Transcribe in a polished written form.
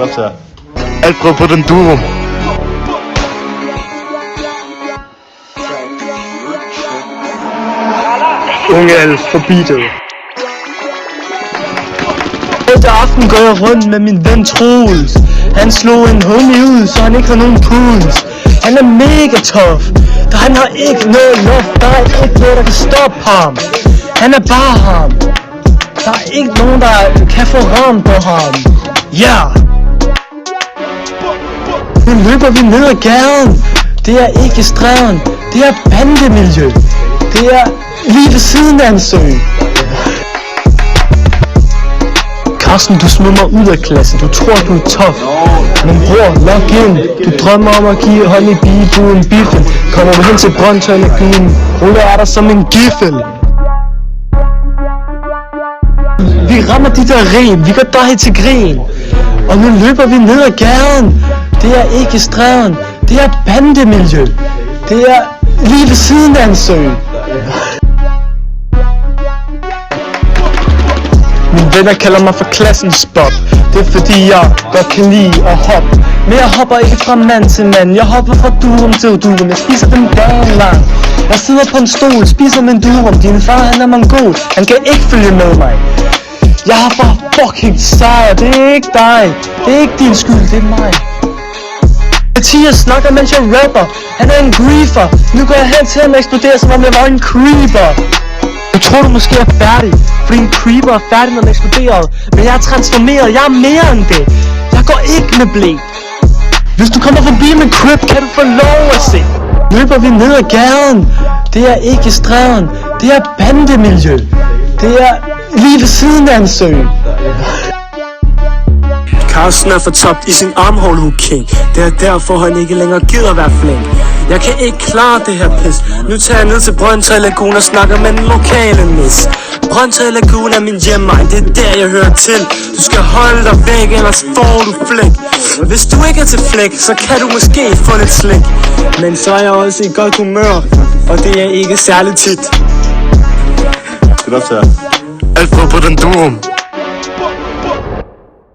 Godt så. Alfred på den durum. Unge Alf på beatet. Efter aften går jeg rundt med min ven Troels. Han slog en homie ud, så han ikke har nogen puls. Han er mega tough, da han har ikke noget luft. Der er ikke noget, der kan stoppe ham. Han er bare ham. Der er ikke nogen, der kan få ram på ham. Ja! Nu løber vi ned ad gaden. Det er ikke Staden, det er bandemiljø. Det er lige ved siden af en sø. Carsten, du smider mig ud af klassen. Du tror, du er tough. Men bror, log in. Du drømmer om at give hånd i bibuen biffen. Kommer du hen til Brøndshøj-lagunen, ruller er der som en giffel. Vi rammer de der rim, vi gør dig til grin. Og nu løber vi ned ad gaden. Det er ikke Staden, det er bandemiljø. Det er lige ved siden af en sø. Mine venner kalder mig for klassens Bob. Det er fordi jeg godt kan lide at hoppe. Men jeg hopper ikke fra mand til mand. Jeg hopper fra durum til durum. Jeg spiser den dagen lang. Jeg sidder på en stol, spiser min durum. Din far han er mongol, han kan ikke følge med mig. Jeg har bare fucking sejr. Det er ikke dig. Det er ikke din skyld, det er mig. Mathias snakker, mens jeg rapper. Han er en griefer. Nu går jeg hen til ham og eksploderer, som om jeg var en creeper. Jeg tror du måske er færdig, fordi en creeper er færdig, når den eksploderer. Men jeg er transformeret, jeg er mere end det. Jeg går ikke med blæ. Hvis du kommer forbi med crib, kan du få lov at se. Løber vi ned ad gaden. Det er ikke Staden, det er bandemiljø. Det er lige ved siden af en sø. Carsten er for topt i sin armhole hooking. Det er derfor han ikke længere gider være flink. Jeg kan ikke klare det her pis. Nu tager jeg ned til Brøndshøj Lagun og snakker med den lokale mis. Brøndshøj Lagun er min hjemmeegn, det er der jeg hører til. Du skal holde dig væk, ellers får du flæk. Hvis du ikke er til flæk, så kan du måske få lidt slik. Men så er jeg også i godt humør, og det er ikke særligt tit. Godt så. Alfred på den durum.